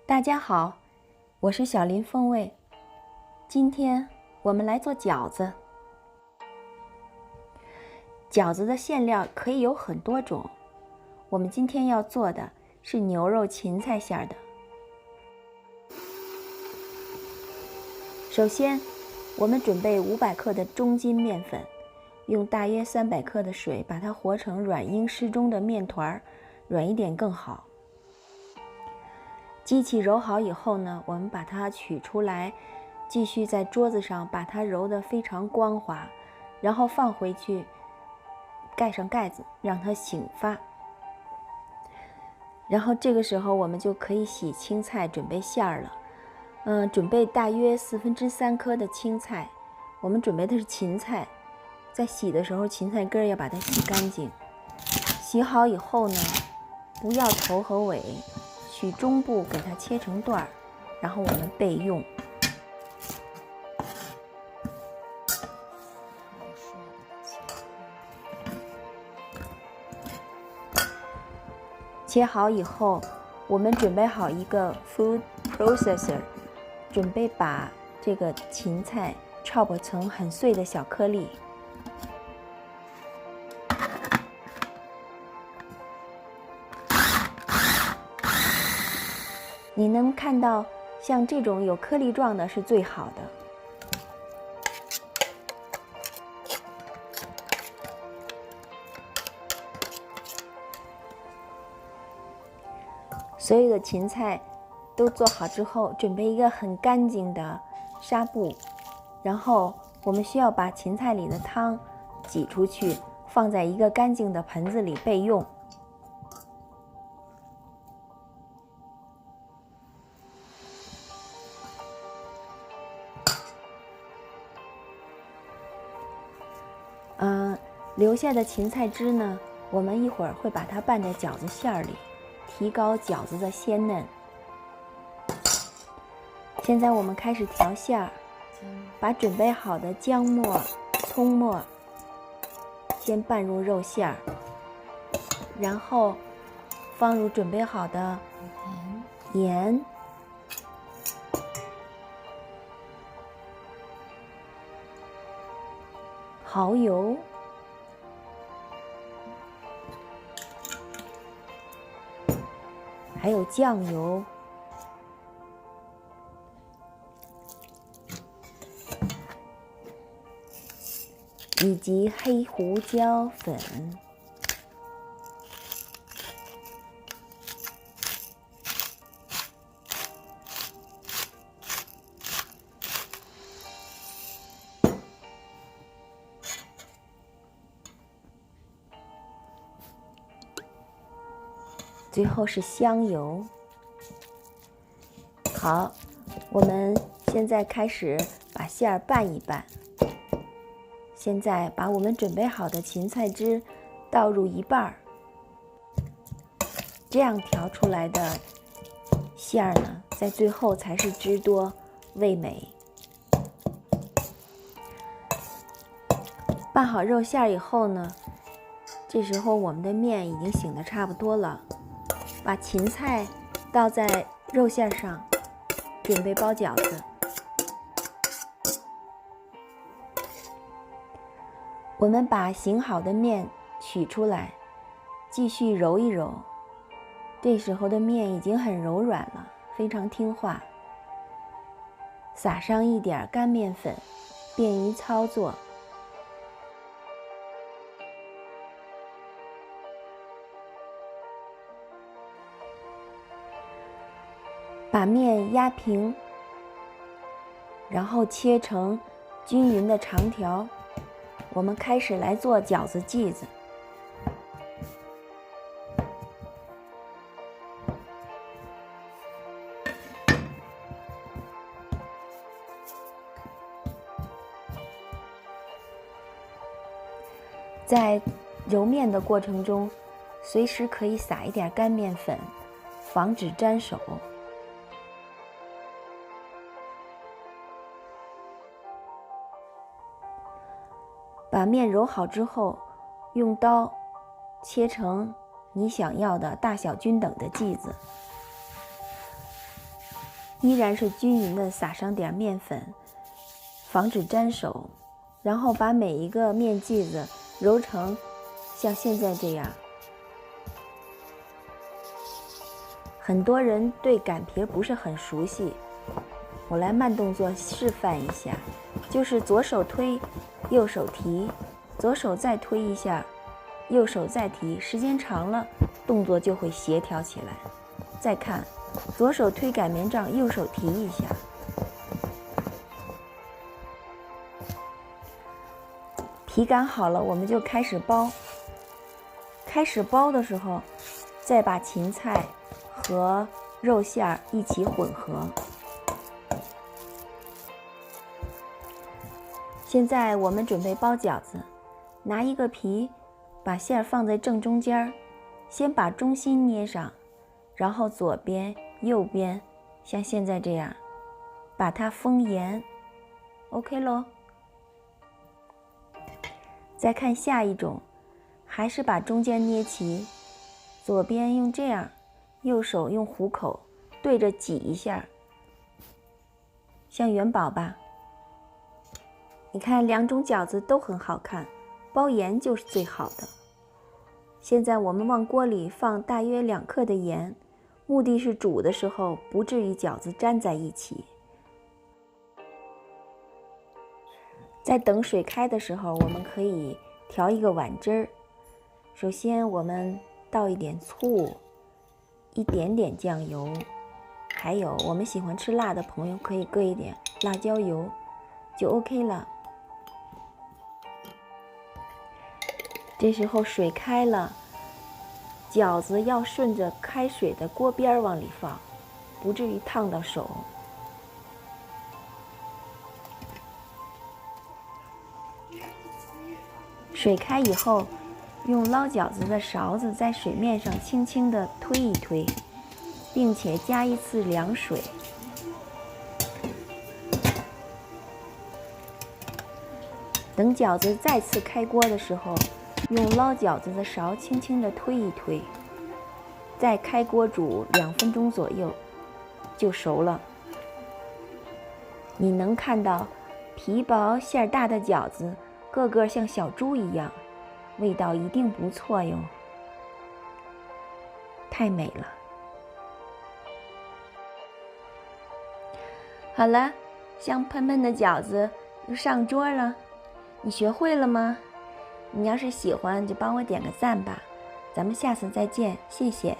大家好，我是小林风味。今天我们来做饺子。饺子的馅料可以有很多种，我们今天要做的是牛肉芹菜馅的。首先，我们准备500克的中筋面粉，用大约300克的水把它和成软硬适中的面团，软一点更好。机器揉好以后呢，我们把它取出来，继续在桌子上把它揉得非常光滑，然后放回去，盖上盖子，让它醒发。然后这个时候我们就可以洗青菜，准备馅儿了。准备大约3/4颗的青菜，我们准备的是芹菜，在洗的时候芹菜根要把它洗干净。洗好以后呢，不要头和尾，取中部给它切成段儿，然后我们备用。切好以后，我们准备好一个 food processor， 准备把这个芹菜chop成很碎的小颗粒。你能看到像这种有颗粒状的是最好的。所有的芹菜都做好之后，准备一个很干净的纱布，然后我们需要把芹菜里的汤挤出去，放在一个干净的盆子里备用。留下的芹菜汁呢，我们一会儿会把它拌在饺子馅里，提高饺子的鲜嫩。现在我们开始调馅儿，把准备好的姜末、葱末先拌入肉馅儿，然后放入准备好的盐、蚝油、还有酱油，以及黑胡椒粉。最后是香油。好，我们现在开始把馅儿拌一拌。现在把我们准备好的芹菜汁倒入一半儿，这样调出来的馅儿呢，在最后才是汁多味美。拌好肉馅儿以后呢，这时候我们的面已经醒得差不多了。把芹菜倒在肉馅上，准备包饺子。我们把醒好的面取出来，继续揉一揉。这时候的面已经很柔软了，非常听话。撒上一点干面粉，便于操作。把面压平，然后切成均匀的长条。我们开始来做饺子剂子。在揉面的过程中，随时可以撒一点干面粉，防止粘手。把面揉好之后，用刀切成你想要的大小均等的剂子，依然是均匀的撒上点面粉，防止粘手，然后把每一个面剂子揉成像现在这样。很多人对擀皮不是很熟悉，我来慢动作示范一下，就是左手推，右手提，左手再推一下，右手再提，时间长了，动作就会协调起来。再看，左手推擀面杖，右手提一下。皮擀好了，我们就开始包。开始包的时候，再把芹菜和肉馅一起混合。现在我们准备包饺子，拿一个皮，把馅放在正中间，先把中心捏上，然后左边、右边，像现在这样，把它封严。OK 咯。再看下一种，还是把中间捏齐，左边用这样，右手用虎口对着挤一下，像元宝吧。你看两种饺子都很好看，包盐就是最好的。现在我们往锅里放大约2克的盐，目的是煮的时候不至于饺子粘在一起。在等水开的时候，我们可以调一个碗汁儿。首先我们倒一点醋，一点点酱油，还有我们喜欢吃辣的朋友可以搁一点辣椒油，就 OK 了。这时候水开了，饺子要顺着开水的锅边往里放，不至于烫到手。水开以后，用捞饺子的勺子在水面上轻轻地推一推，并且加一次凉水。等饺子再次开锅的时候，用捞饺子的勺轻轻地推一推，再开锅煮2分钟左右，就熟了。你能看到皮薄馅大的饺子，个个像小猪一样，味道一定不错哟，太美了。好了，香喷喷的饺子又上桌了，你学会了吗？你要是喜欢就帮我点个赞吧，咱们下次再见，谢谢。